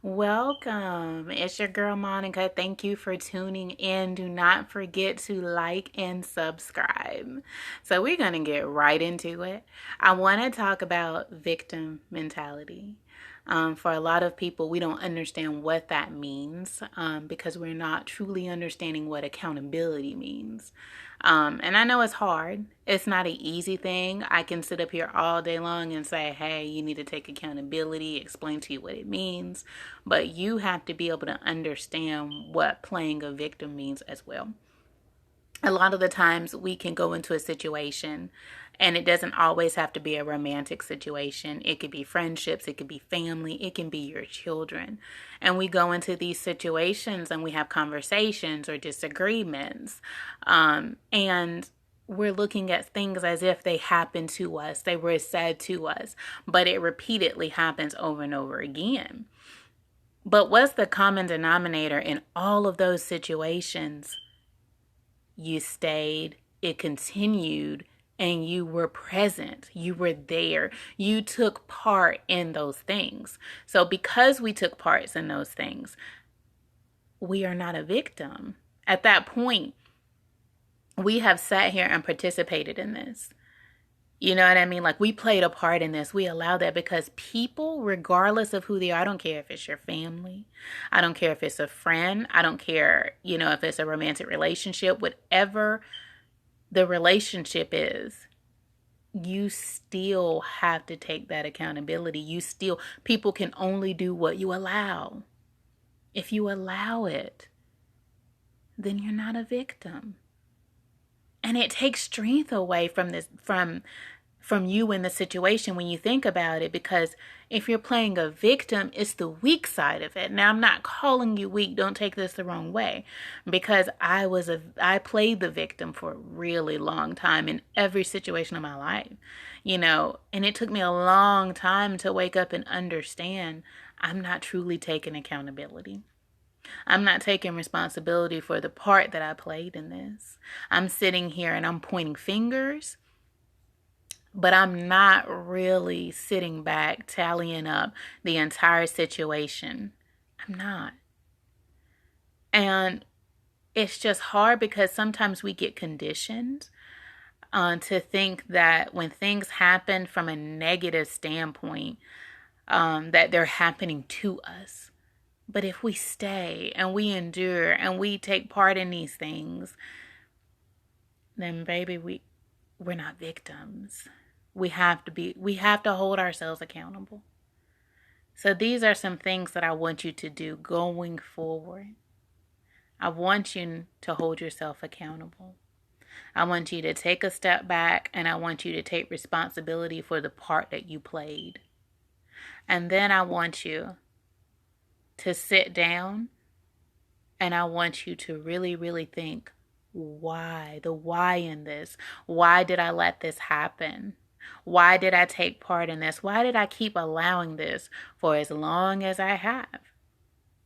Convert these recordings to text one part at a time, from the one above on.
Welcome. It's your girl Monica. Thank you for tuning in. Do not forget to like and subscribe. So, we're going to get right into it. I want to talk about victim mentality. For a lot of people, we don't understand what that means because we're not truly understanding what accountability means. And I know it's hard. It's not an easy thing. I can sit up here all day long and say, hey, you need to take accountability, explain to you what it means. But you have to be able to understand what playing a victim means as well. A lot of the times we can go into a situation and it doesn't always have to be a romantic situation. It could be friendships, it could be family, it can be your children. And we go into these situations and we have conversations or disagreements. And we're looking at things as if they happened to us, they were said to us, but it repeatedly happens over and over again. But what's the common denominator in all of those situations? You stayed, it continued, and you were present. You were there. You took part in those things. So, because we took parts in those things, we are not a victim. At that point, we have sat here and participated in this. You know what I mean? Like we played a part in this. We allow that because people, regardless of who they are, I don't care if it's your family. I don't care if it's a friend. I don't care, if it's a romantic relationship, whatever the relationship is, you still have to take that accountability. People can only do what you allow. If you allow it, then you're not a victim. And it takes strength away from you in the situation when you think about it, because if you're playing a victim, it's the weak side of it. Now, I'm not calling you weak, don't take this the wrong way, because I played the victim for a really long time in every situation of my life, and it took me a long time to wake up and understand I'm not truly taking accountability. I'm not taking responsibility for the part that I played in this. I'm sitting here and I'm pointing fingers, but I'm not really sitting back, tallying up the entire situation. I'm not. And it's just hard because sometimes we get conditioned to think that when things happen from a negative standpoint, that they're happening to us. But if we stay and we endure and we take part in these things, then baby, we're not victims. We have to hold ourselves accountable. So these are some things that I want you to do going forward. I want you to hold yourself accountable. I want you to take a step back and I want you to take responsibility for the part that you played. And then I want you to sit down and I want you to really, really think, the why in this. Why did I let this happen? Why did I take part in this? Why did I keep allowing this for as long as I have?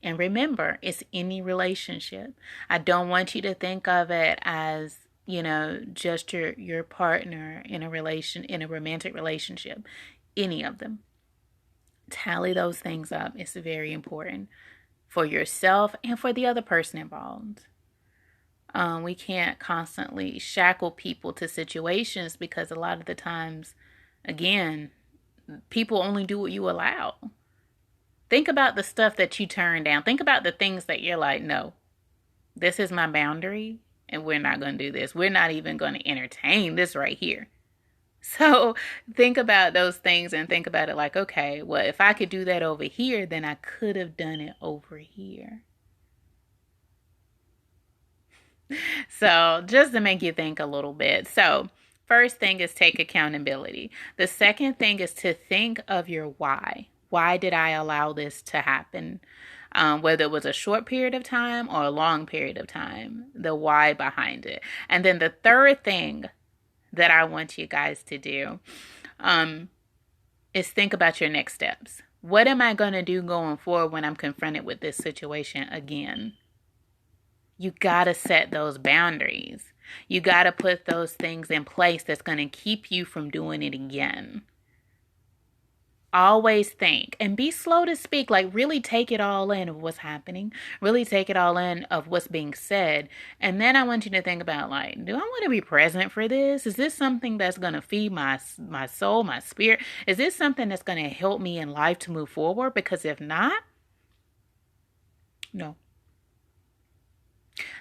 And remember, it's any relationship. I don't want you to think of it as, just your partner in a romantic relationship. Any of them. Tally those things up. It's very important for yourself and for the other person involved. We can't constantly shackle people to situations because a lot of the times, again, people only do what you allow. Think about the stuff that you turn down. Think about the things that you're like, no, this is my boundary and we're not going to do this. We're not even going to entertain this right here. So think about those things and think about it like, okay, well, if I could do that over here, then I could have done it over here. So just to make you think a little bit. So first thing is take accountability. The second thing is to think of your why. Why did I allow this to happen? Whether it was a short period of time or a long period of time, the why behind it. And then the third thing that I want you guys to do is think about your next steps. What am I going to do going forward when I'm confronted with this situation again? You got to set those boundaries. You got to put those things in place that's going to keep you from doing it again. always think and be slow to speak. Like, really take it all in of what's happening, really take it all in of what's being said. And then I want you to think about, like, do I want to be present for this? Is this something that's going to feed my soul, my spirit? Is this something that's going to help me in life to move forward? Because if not, no.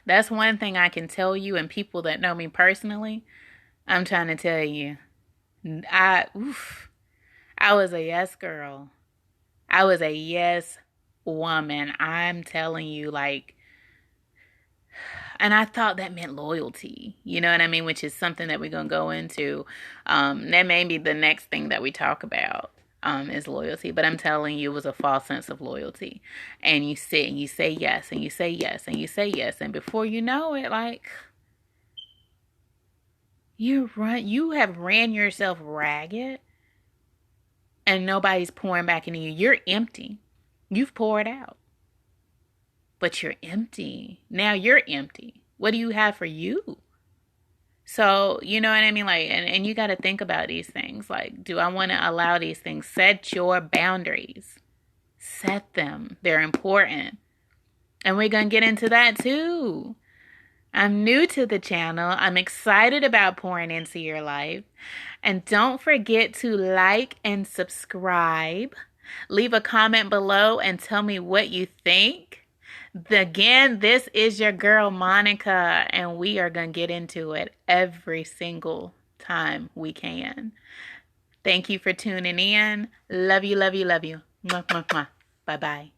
That's one thing I can tell you, and people that know me personally, I'm trying to tell you, I oof, I was a yes girl. I was a yes woman. I'm telling you, like, and I thought that meant loyalty. You know what I mean? Which is something that we're gonna go into. That may be the next thing that we talk about. Is loyalty, but I'm telling you, it was a false sense of loyalty. And you sit and you say yes, and you say yes, and you say yes, and before you know it, like, you have ran yourself ragged, and nobody's pouring back into you. You're empty. You've poured out, but you're empty. Now you're empty. What do you have for you? So, you know what I mean? Like, and you got to think about these things. Like, do I want to allow these things? Set your boundaries. Set them. They're important. And we're going to get into that too. I'm new to the channel. I'm excited about pouring into your life. And don't forget to like and subscribe. Leave a comment below and tell me what you think. Again, this is your girl Monica, and we are going to get into it every single time we can. Thank you for tuning in. Love you, love you, love you. Mwah, mwah, mwah. Bye-bye.